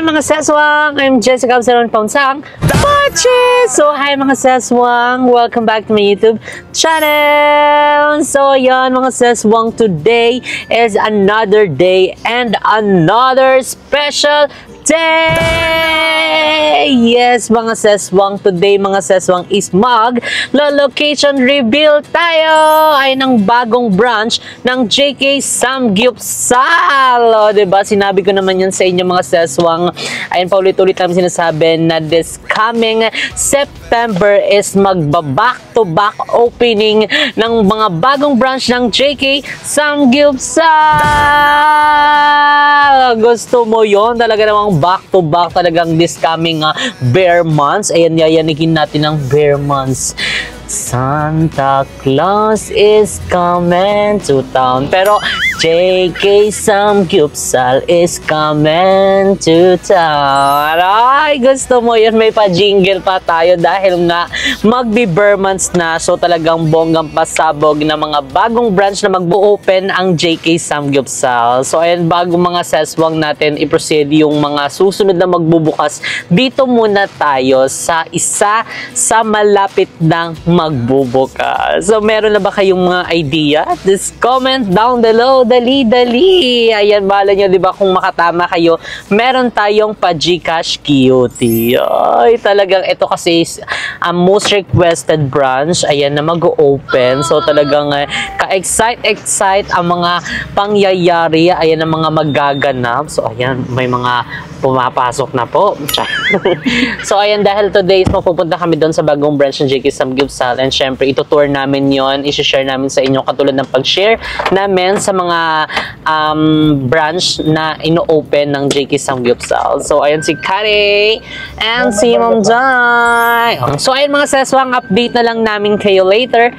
mga seswang! I'm Jessica Absalon Paunsang Pache! So hi mga seswang! Welcome back to my YouTube channel! So yan mga seswang, today is another day and another special day! Yes mga seswang, today mga seswang is location reveal tayo ay ng bagong branch ng JK Samgyupsal. O, diba? Sinabi ko naman yan sa inyo mga seswang. Ayun, paulit-ulit namin sinasabi na this coming September is magba-back-to-back opening ng mga bagong branch ng JK Samgyupsal. Gusto mo yon? Talaga namang back-to-back talagang this coming bear months. Ayan, yayanigin natin ng bear months. Santa Claus is coming to town. Pero JK Samgyupsal is coming to town. Ay, gusto mo yun? May pa-jingle pa tayo dahil nga magbi-bear months na. So talagang bonggang pasabog na mga bagong branch na mag-open ang JK Samgyupsal. So ayan, bago mga seswang natin i-proceed yung mga susunod na magbubukas, dito muna tayo sa isa sa malapit ng magbubukas. So meron na ba kayong mga idea? Just comment down below. Dali. Ayan, bala nyo, di ba, kung makatama kayo, meron tayong pa-Gcash Cutie. Ay, talagang ito kasi ang most requested branch, ayan, na mag-open. So, talagang ka-excite ang mga pangyayari, ayan, ang mga magaganap. So, ayan, may mga pumapasok na po. So, ayan, dahil today is mapupunta kami doon sa bagong branch ng JK Samgyupsal, and syempre, itutour namin yon, isi-share namin sa inyo katulad ng pag-share namin sa mga branch na ino-open ng JK Samgyupsal. So, ayan si Kari and si Mom Jai. So, ayan mga seswang, update na lang namin kayo later.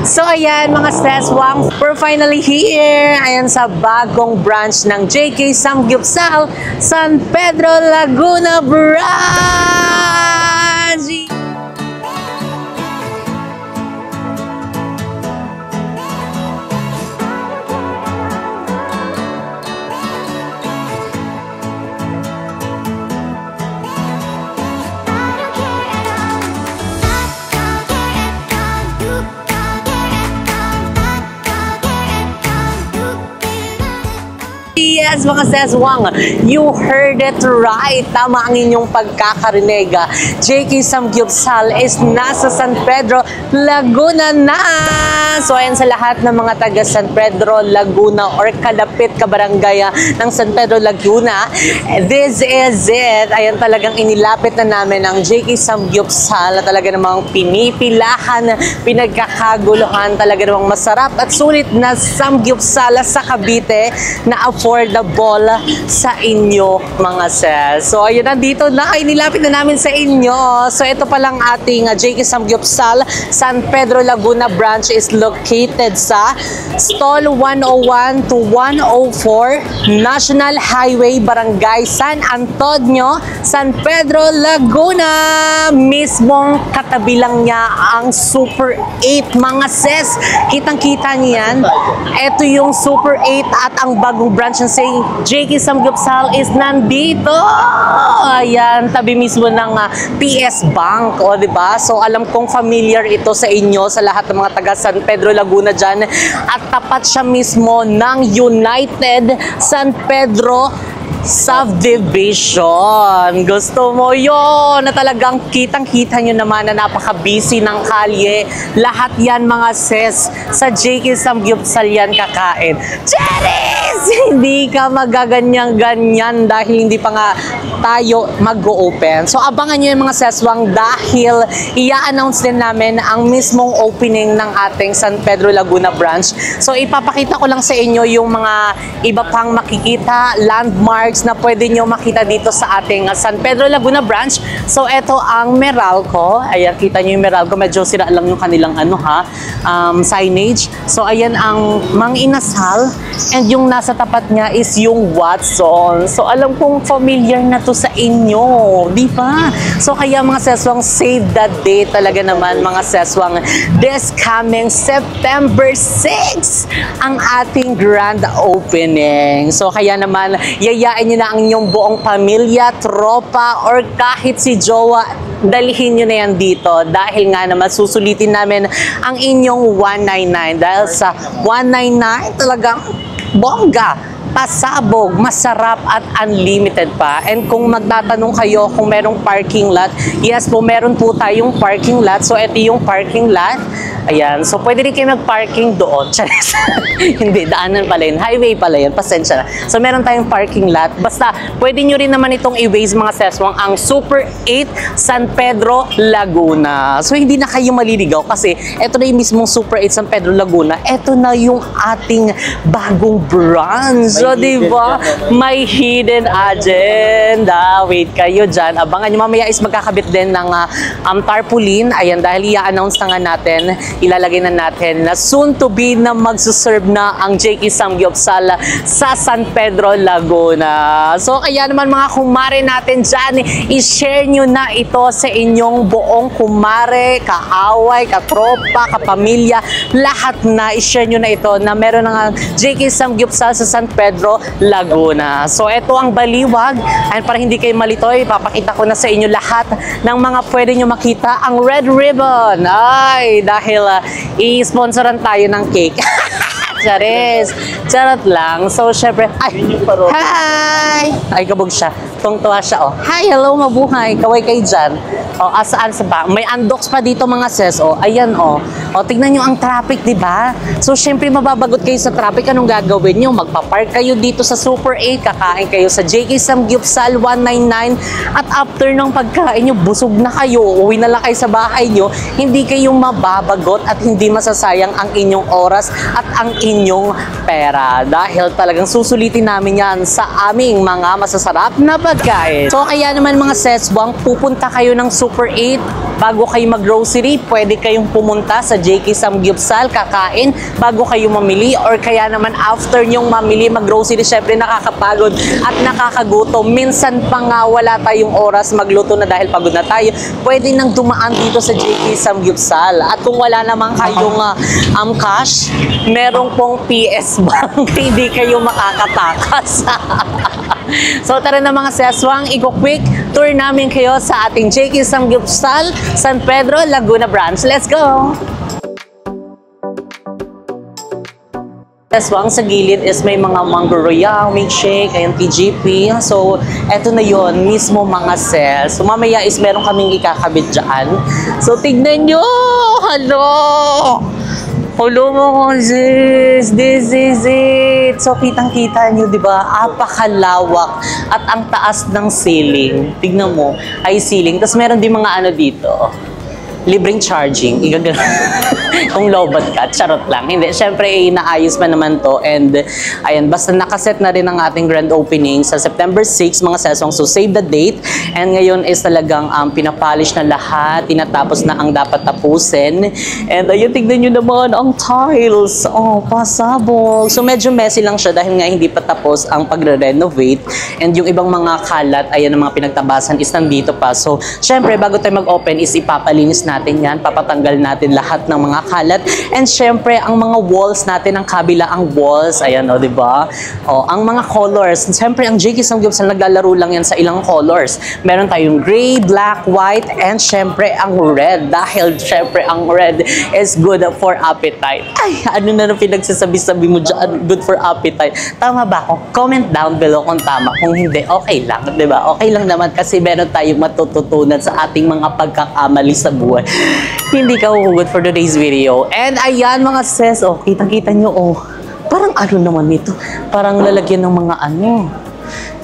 So ayan mga seswang, we're finally here. Ayan sa bagong branch ng JK Samgyupsal, San Pedro, Laguna branch. Yes, mga seswang, you heard it right. Tama ang inyong pagkakarinig. JK Samgyupsal is nasa San Pedro, Laguna na. So, ayan sa lahat ng mga taga San Pedro, Laguna or kalapit kabarangay ng San Pedro, Laguna, this is it. Ayan, talagang inilapit na namin ang JK Samgyupsal na talaga namang pinipilahan, pinagkakaguluhan, talaga namang masarap at sulit na Samgyupsal sa Cavite na affordable sa inyo mga ses. So ayun, nandito na, ay nilapit na namin sa inyo. So ito pa lang ating JK Samgyupsal San Pedro Laguna branch is located sa stall 101 to 104 National Highway, Barangay San Antonio, San Pedro Laguna. Mismong katabi lang niya ang Super 8 mga ses. Kitang-kita niyan. Ito yung Super 8 at ang bagong branch ng JK Samgyupsal is nandito. Ayan, tabi mismo ng PS Bank, o diba? So alam kong familiar ito sa inyo, sa lahat ng mga taga San Pedro Laguna dyan. At tapat siya mismo ng United San Pedro subdivision. Gusto mo yon na talagang kitang-kita nyo naman na napaka-busy ng kalye. Lahat yan mga sis, sa JK Samgyupsal yan kakain. Cheris! Hindi ka magaganyan-ganyan dahil hindi pa nga tayo mag-open. So abangan nyo yung mga seswang dahil i-announce din namin ang mismong opening ng ating San Pedro Laguna branch. So ipapakita ko lang sa inyo yung mga iba pang makikita, landmarks na pwede nyo makita dito sa ating San Pedro Laguna branch. So eto ang Meralco. Ayan, kita nyo yung Meralco. Medyo sira lang yung kanilang signage. So ayan ang Mang Inasal. And yung nasa tapat niya is yung Watson. So alam kong familiar na to sa inyo. Di ba? So kaya mga seswang save that date talaga naman mga seswang this coming September 6 ang ating grand opening. So kaya naman yayain nyo na ang inyong buong pamilya, tropa, or kahit si jowa, dalhin nyo na yan dito dahil nga naman susulitin namin ang inyong 199 dahil sa 199 talagang bongga, pasabog, masarap at unlimited pa. And kung magtatanong kayo kung merong parking lot, yes po, meron po tayong parking lot. So ito yung parking lot. Ayan, so pwede rin kayo mag-parking doon. Hindi, daanan pala yun. Highway pala yun, pasensya na. So meron tayong parking lot. Basta, pwede nyo rin naman itong i-waze mga seswang ang Super 8 San Pedro Laguna. So hindi na kayo maliligaw kasi eto na yung mismong Super 8 San Pedro Laguna. Eto na yung ating bagong branch. So diba, may hidden agenda. Wait kayo dyan. Abangan nyo, mamaya is magkakabit din ng tarpaulin. Ayan, dahil i-announce na nga natin, ilalagay na natin na soon to be na magsuserve na ang JK Samgyupsal sa San Pedro Laguna. So kaya naman mga kumare natin dyan, i-share nyo na ito sa inyong buong kumare, kaaway, katropa, kapamilya, lahat na i-share nyo na ito na meron ng JK Samgyupsal sa San Pedro Laguna. So ito ang baliwag, and para hindi kayo malitoy, papakita ko na sa inyo lahat ng mga pwede nyo makita ang red ribbon. Ay, dahil i-sponsoran tayo ng cake. Charis. Charot lang. So, syempre, ay, hi! Ay, kabog siya. Tungtuwa siya, oh. Hi, hello, mabuhay. Kaway kayo dyan. O, asaan sa ba? May undocs pa dito mga sis. O, ayan, o. O, tignan nyo ang traffic, di ba? So, syempre, mababagot kayo sa traffic. Anong gagawin nyo? Magpapark kayo dito sa Super 8. Kakain kayo sa JK Samgyupsal 199. At after ng pagkain nyo, busog na kayo. Uwi na lang kayo sa bahay nyo. Hindi kayo mababagot at hindi masasayang ang inyong oras at ang inyong pera. Dahil talagang susulitin namin yan sa aming mga masasarap na pagkain. So, kaya naman mga seswang, pupunta kayo ng Super 8. Bago kayo mag-grocery, pwede kayong pumunta sa JK Samgyupsal, kakain, bago kayo mamili. Or kaya naman after nyong mamili, mag-grocery, syempre nakakapagod at nakakagutom. Minsan pa nga wala tayong oras magluto na dahil pagod na tayo. Pwede nang dumaan dito sa JK Samgyupsal. At kung wala naman kayong cash, merong pong PS Bank. Hindi kayo makakatakas. So tara na mga seswang, iko-quick tour namin kayo sa ating JK Samgyupsal San Pedro Laguna branch. Let's go! Seswang, sa gilid is may mga Mango Royale, milkshake, ayun, TGP. So, eto na yon mismo mga sales. So, mamaya is meron kaming ikakabit dyan. So, tignan nyo! Hello! Hello mga sis! This is it! So, kitang-kita nyo, di ba? Apakalawak at ang taas ng ceiling. Tignan mo, high ceiling. Tapos meron din mga ano dito. Libreng charging. Kung lowbat ka, charot lang. Hindi, syempre, inaayos pa naman to. And, ayan, basta nakaset na rin ang ating grand opening sa September 6, mga sesong. So, save the date. And ngayon is talagang pinapolish na lahat. Tinatapos na ang dapat tapusin. And, ayun, tignan nyo naman ang tiles. Oh, pasabog. So, medyo messy lang siya dahil nga hindi pa tapos ang pagre-renovate. And yung ibang mga kalat, ayan, ang mga pinagtabasan is nandito pa. So, syempre, bago tayo mag-open is ipapalinis na natin yan. Papatanggal natin lahat ng mga kalat. And syempre, ang mga walls natin, ang kabilaang walls, ayan o, diba? O, ang mga colors. Syempre, ang JK Samgyupsal naglalaro lang yan sa ilang colors. Meron tayong gray, black, white, and syempre, ang red. Dahil syempre, ang red is good for appetite. Ay, ano na pinagsasabi-sabi mo dyan? Good for appetite. Tama ba ako? Comment down below kung tama. Kung hindi, okay lang. Diba? Okay lang naman kasi meron tayong matututunan sa ating mga pagkakamali sa buhay. Hindi ka huhugot for today's video. And ayan mga sis, oh, kitang-kita nyo, oh. Parang ano naman ito? Parang lalagyan ng mga ano,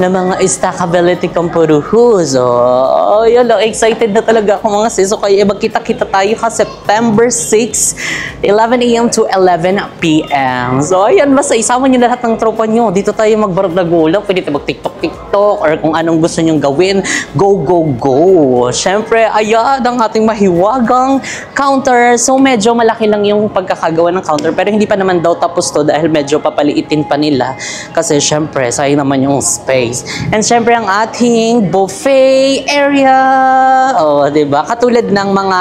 na mga stackability compuruhus. Oh, yun lang. Excited na talaga ako mga sis. So, kaya magkita-kita tayo ha, September 6, 11 a.m. to 11 p.m. So, ayan. Basta isama nyo lahat ng tropa nyo. Dito tayo magbarog na gulang. Pwede tayo mag-tiktok-tiktok or kung anong gusto nyong gawin. Go, go, go. Siyempre, ayan ang ating mahiwagang counter. So, medyo malaki lang yung pagkakagawa ng counter. Pero hindi pa naman daw tapos to dahil medyo papaliitin pa nila. Kasi, siyempre, sayang naman yung space. And syempre ang ating buffet area. Oh, 'di ba? Katulad ng mga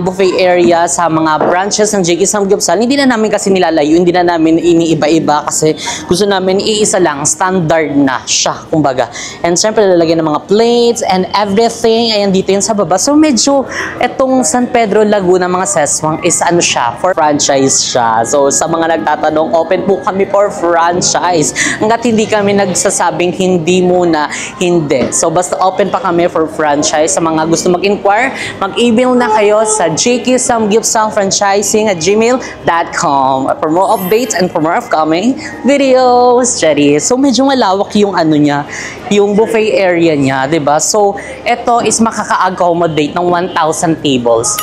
buffet area sa mga branches ng JK Samgyupsal, hindi na namin kasi nilalayo, hindi na namin iniiba-iba kasi gusto namin iisa lang, standard na siya, kumbaga. And syempre lalagyan ng mga plates and everything. Ayan dito yun sa baba. So medyo etong San Pedro Laguna mga seswang is ano siya, for franchise siya. So sa mga nagtatanong, open po kami for franchise. Hanggat hindi kami nagsasabing hindi muna, hindi. So, basta open pa kami for franchise. Sa mga gusto mag-inquire, mag-email na kayo sa jksamgyupsalfranchising@gmail.com for more updates and for more upcoming videos. Cherry. So, medyo malawak yung ano niya, yung buffet area niya, diba? So, ito is makaka-accommodate ng 1,000 tables.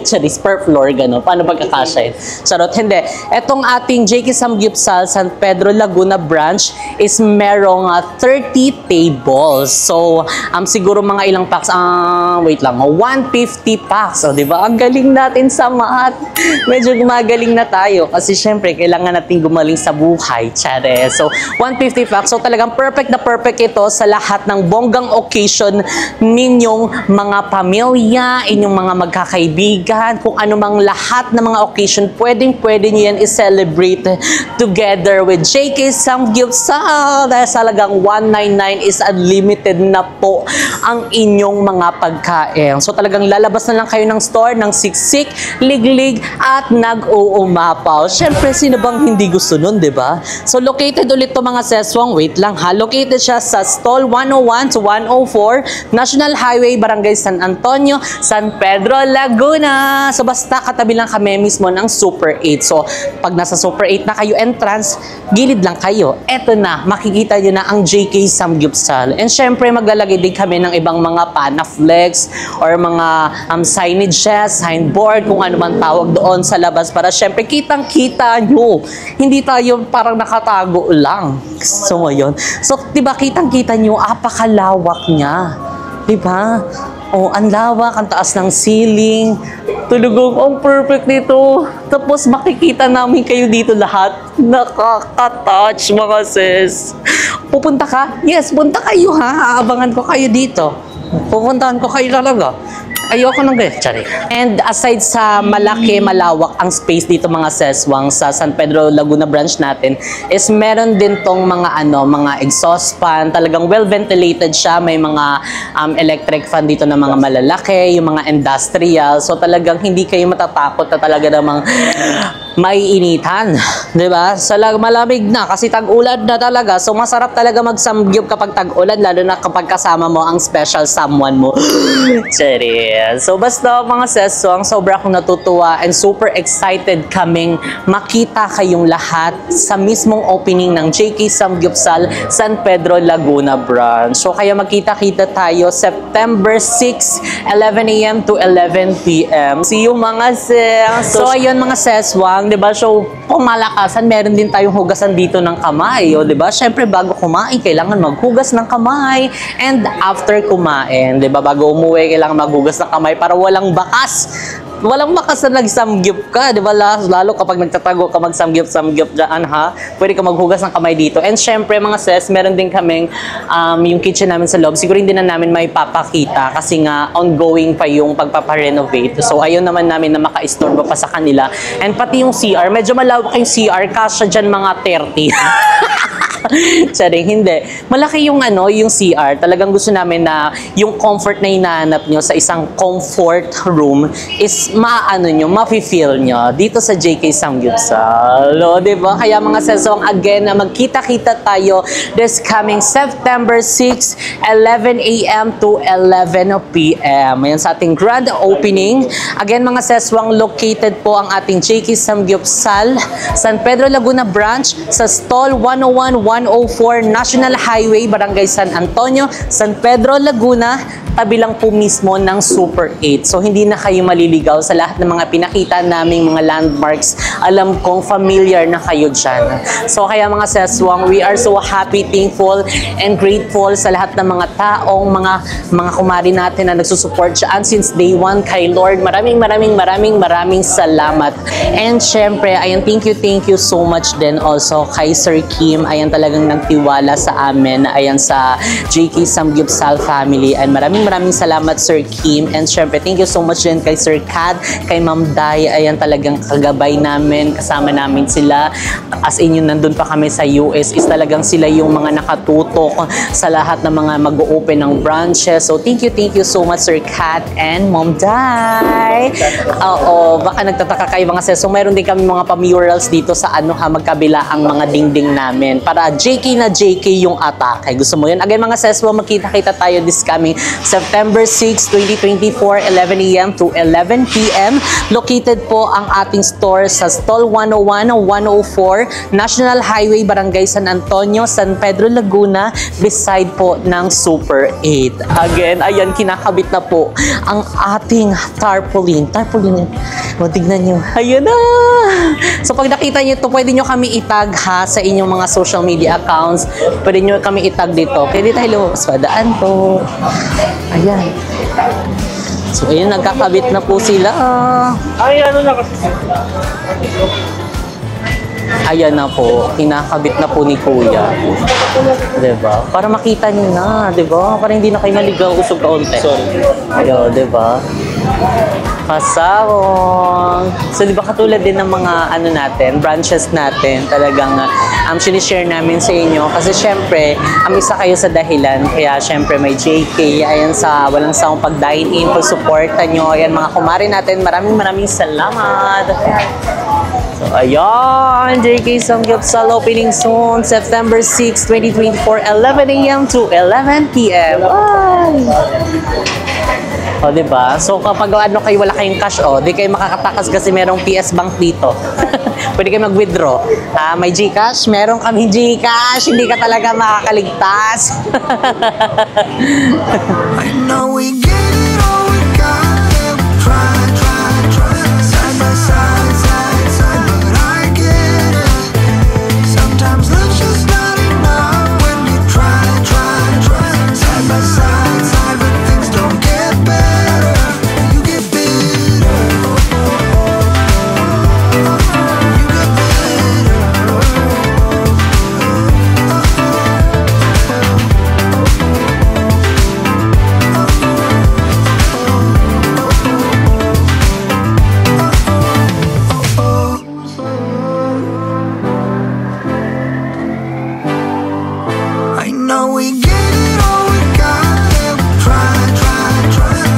Charis, per floor, gano'n. Paano pagkakasya yun? Charot, hindi. Etong ating JK Samgyupsal San Pedro Laguna branch is merong 30 tables. So, siguro mga ilang packs, wait lang, 150 packs. O, diba? Ang galing natin sa math. Medyo gumagaling na tayo kasi syempre, kailangan natin gumaling sa buhay. Charis. So, 150 packs. So, talagang perfect na perfect ito sa lahat ng bonggang occasion ninyong mga pamilya, inyong mga magkakaibigan, kung ano mang lahat ng mga occasion, pwedeng-pwede nyo yan i-celebrate together with JK Samgyupsal. Dahil salagang 199 is unlimited na po ang inyong mga pagkain. So talagang lalabas na lang kayo ng store ng siksik, liglig, at nag-uumapaw. Siyempre, sino bang hindi gusto nun, diba? So located ulit to mga seswang, wait lang ha, located siya sa stall 101 to 104, National Highway, Barangay San Antonio, San Pedro, Laguna. So basta katabi lang kami mismo ng Super 8. So pag nasa Super 8 na kayo entrance, gilid lang kayo. Eto na, makikita nyo na ang JK Samgyupsal. And syempre maglalagay din kami ng ibang mga panaflex or mga signages, signboard, kung ano man tawag doon sa labas para syempre kitang-kita nyo. Hindi tayo parang nakatago lang. So yun. So diba kitang-kita nyo, apakalawak niya. Diba? Oh, ang lawak, ang taas ng ceiling. Tulugong, ang perfect nito. Tapos makikita namin kayo dito lahat. Nakaka-touch mga sis. Pupunta ka? Yes, punta kayo ha. Aabangan ko kayo dito. Pupuntahan ko kayo talaga. Ayoko nang ganyan. Sorry. And aside sa malawak ang space dito mga seswang sa San Pedro Laguna branch natin, is meron din tong mga mga exhaust fan. Talagang well ventilated siya. May mga electric fan dito na mga malalaki, yung mga industrial. So talagang hindi kayo matatakot na talaga namang maiinitan, 'di ba? Malamig na kasi tag-ulan na talaga. So masarap talaga magsamgyup kapag tag-ulan, lalo na kapag kasama mo ang special someone mo. Sorry. So basta mga seswang, sobra akong natutuwa and super excited kaming makita kayong lahat sa mismong opening ng JK Samgyupsal San Pedro Laguna branch. So kaya magkita-kita tayo September 6, 11 a.m. to 11 p.m. See you mga sis. So ayun mga seswang, 'di ba? So kung malakasan, meron din tayong hugasan dito ng kamay, o 'di ba? Syempre bago kumain, kailangan maghugas ng kamay, and after kumain, 'di ba? Bago umuwi, kailangan maghugas ng kamay para walang bakas walang makas na nag-samgyup ka, di ba? Lalo kapag nagtatago ka mag-samgyup dyan, ha? Pwede ka maghugas ng kamay dito. And syempre, mga sis, meron din kaming yung kitchen namin sa loob. Siguro hindi na namin may papakita kasi nga ongoing pa yung pagpaparenovate. So, ayun naman namin na maka-istorbo pa sa kanila. And pati yung CR, medyo malawak yung CR, kasya dyan mga 30. Charing, hindi. Malaki yung yung CR. Talagang gusto namin na yung comfort na hinahanap nyo sa isang comfort room is ma-feel nyo dito sa JK Samgyupsal. O, diba? Kaya mga sesong, again, na magkita-kita tayo this coming September 6, 11 a.m. to 11 p.m. Ayan sa ating grand opening. Again, mga seswang, located po ang ating JK Samgyupsal, San Pedro Laguna branch sa stall 101-104 National Highway, Barangay San Antonio, San Pedro, Laguna, tabi lang po mismo ng Super 8. So, hindi na kayo maliligaw sa lahat ng mga pinakita naming mga landmarks. Alam kong familiar na kayo dyan. So, kaya mga seswang, we are so happy, thankful, and grateful sa lahat ng mga taong, mga kumari natin na nagsusupport dyan since day one kay Lord. Maraming salamat. And syempre, ayan, thank you so much din also kay Sir Kim. Ayan, talagang nagtiwala sa amin. Ayan, sa JK Samgyupsal family. And maraming salamat, Sir Kim. And syempre, thank you so much din kay Sir Kad, kay Ma'am Dai. Ayan, talagang kagabay namin. Kasama namin sila. As in, yun, nandun pa kami sa US, is talagang sila yung mga nakatutok sa lahat ng mga mag-open ng branches. So, thank you so much, Sir Kat and Mom Dai. Oo, baka nagtataka kayo mga sis. So, meron din kami mga pa-murals dito sa magkabila ang mga dingding namin. Para JK na JK yung atake. Gusto mo yun? Again, mga sis, magkita-kita tayo this coming September 6, 2024, 11 a.m. to 11 p.m. Located po ang ating store sa stall 101-104 National Highway, Barangay San Antonio, San Pedro, Laguna, beside po ng Super 8. Again, ayan, kinakabit na po ang ating tarpaulin. Tarpaulin yan. O, tignan nyo. Ayan na! So, pag nakita nyo ito, pwede nyo kami itag sa inyong mga social media accounts. Pwede nyo kami itag dito. Pwede tayo lumabas. Padaan po. Ayan. So, ayun, nagkakabit na po sila. Ayan na po, kinakabit na po ni Kuya. Diba? Para makita niyo na, diba? Para hindi na kayo maligaw, usog kaunti. Sorry. Ayun, diba? Pasawong. So, diba katulad din ng mga natin, branches natin, talagang sinishare namin sa inyo. Kasi syempre, isa kayo sa dahilan. Kaya syempre may JK, ayan sa walang sawang pag-dine in, supportan nyo. Ayan mga kumari natin, maraming salamat. So, ayan, JK Samgyupsal opening soon, September 6, 2024, 11 a.m. to 11 p.m. O, diba? So, kapag kayo wala kayong cash, di kayo makakatakas kasi merong PS Bank dito. Pwede kayo mag-withdraw. May GCash, meron kami GCash, hindi ka talaga makakaligtas. I know we get it all, we got it, try, side by side, but I get it. Sometimes love's just not enough when you try, side by side, but things don't get better, you get bitter, you get I know we get it all, we got it, try,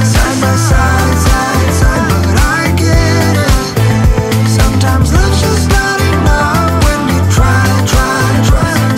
side by side, but I get it. Sometimes love's just not enough when you try,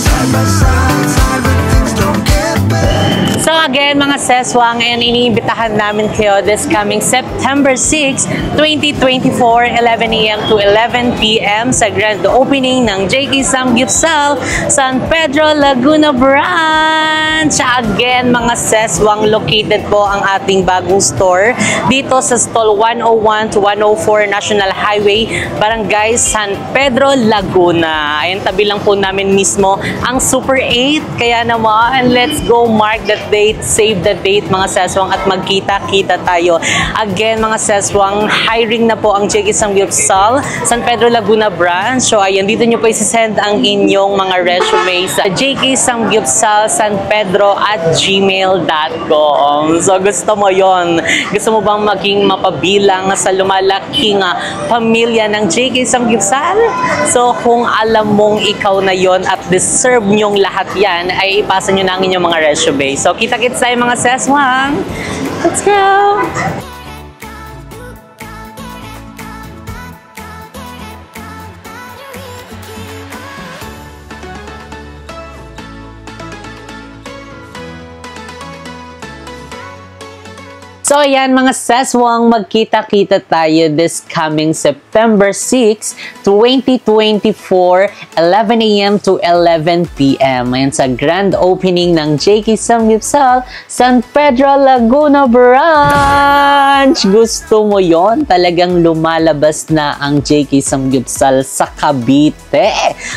side by side, but things don't get better. So again, mga seswang, and iniimbitahan namin kayo this coming September 6, 2024, 11 a.m. to 11 p.m. sa grand opening ng JK Samgyupsal, San Pedro, Laguna branch. Again, mga seswang, located po ang ating bagong store dito sa stall 101-104 National Highway, Barangay San Pedro, Laguna. Ayun, tabi lang po namin mismo ang Super 8. Kaya naman, let's go mark that date save the date mga seswang at magkita-kita tayo. Again mga seswang, hiring na po ang JK Samgyupsal San Pedro Laguna branch. So ayan, dito nyo po isi-send ang inyong mga resume sa JK Samgyupsal San Pedro at gmail.com. So gusto mo yon? Gusto mo bang maging mapabilang sa lumalaking pamilya ng JK Samgyupsal? So kung alam mong ikaw na yon at deserve nyong lahat yan, ay ipasa nyo na ang inyong mga resume. So kita-kits tayo mga seswang. Let's go! So ayan mga seswang, magkita-kita tayo this coming September 6, 2024, 11 a.m. to 11 p.m. Ayan sa grand opening ng JK Samgyupsal San Pedro Laguna branch. Gusto mo yon? Talagang lumalabas na ang JK Samgyupsal sa Cavite.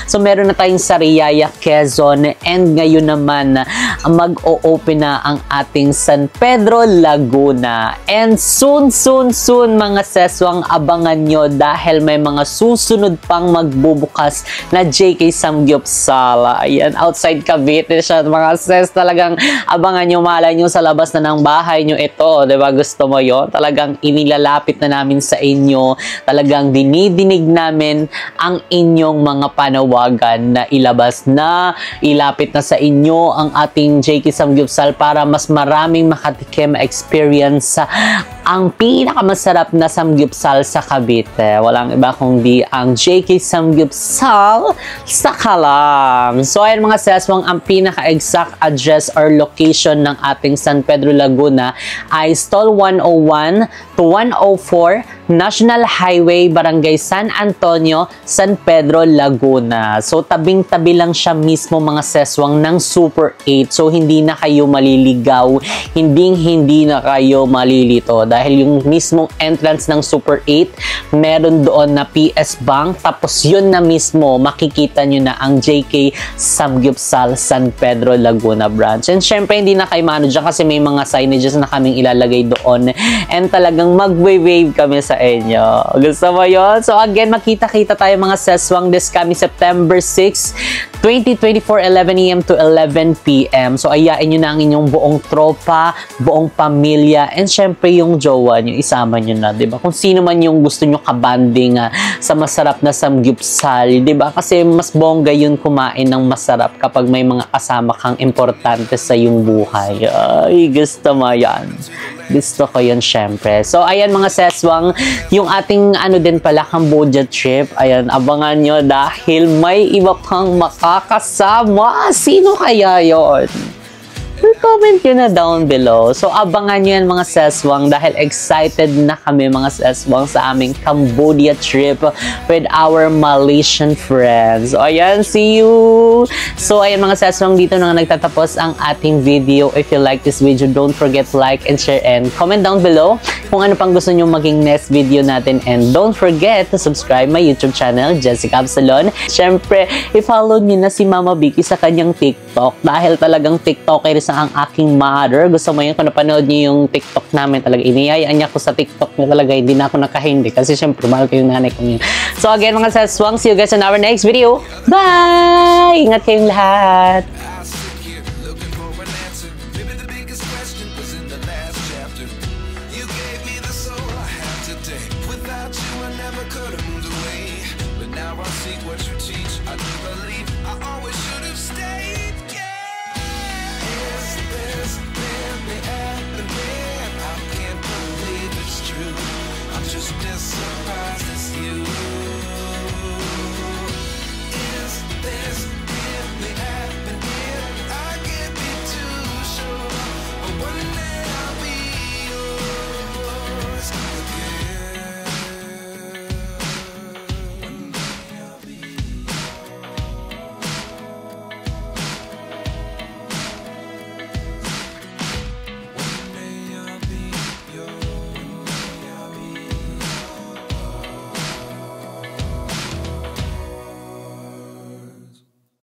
So meron na tayong Sariaya, Quezon, and ngayon naman mag-o-open na ang ating San Pedro Laguna. And soon mga seswang, abangan nyo dahil may mga susunod pang magbubukas na JK Samgyupsal. Ayan, outside Cavite siya mga ses. Talagang abangan nyo, malay nyo sa labas na ng bahay nyo ito. Diba? Gusto mo yon? Talagang inilalapit na namin sa inyo. Talagang dinidinig namin ang inyong mga panawagan na ilabas na, ilapit na sa inyo ang ating JK Samgyupsal para mas maraming makatikim experience sa ang pinakamasarap na samgyupsal sa Cavite. Walang iba kundi ang JK Samgyupsal sa Kalam. So ayan mga seswang, ang pinaka-exact address or location ng ating San Pedro Laguna ay Stall 101 to 104 National Highway, Barangay San Antonio, San Pedro, Laguna. So tabing-tabi lang siya mismo mga seswang ng Super 8. So hindi na kayo maliligaw, hindi na kayo malilito dahil yung mismong entrance ng Super 8 meron doon na PS Bank, tapos yun na mismo makikita nyo na ang JK Samgyupsal San Pedro Laguna branch. And syempre hindi na kayo maano dyan kasi may mga signages na kaming ilalagay doon and talagang mag-wave kami sa inyo. Gusto mo yun? So again, makita-kita tayo mga seswang this coming September 6, 2024, 11 a.m. to 11 p.m. So ayain nyo na ang inyong buong tropa, buong pamilya, and syempre yung jowa nyo, isama nyo na, diba? Kung sino man yung gusto nyo kabanding sa masarap na samgyupsal, diba? Kasi mas bongga yun kumain ng masarap kapag may mga kasama kang importante sa yung buhay. Ay, gusto mo yan. Gusto ko yun syempre. So ayan mga seswang, yung ating ano din pala, Cambodia trip, ayan, abangan nyo dahil may iba pang makakasama. Sino kaya yon? Comment nyo na down below. So, abangan nyo yan mga seswang dahil excited na kami mga seswang sa aming Cambodia trip with our Malaysian friends. So, ayan, see you! So, ayan mga seswang, dito na nagtatapos ang ating video. If you like this video, don't forget to like and share and comment down below kung ano pang gusto nyo maging next video natin. And don't forget to subscribe my YouTube channel, Jessica Absalon. Siyempre, i-follow nyo na si Mama Vicky sa kanyang TikTok dahil talagang TikToker sa ang aking mother. Gusto mo yun kung napanood niyo yung TikTok namin, talaga iniyayaan niya ako sa TikTok niya talaga, hindi na ako nakahindi kasi syempre mahal ko yung nanay ko yun. So again mga seswang, see you guys in our next video. Bye! Ingat kayong lahat! Just as surprised as you.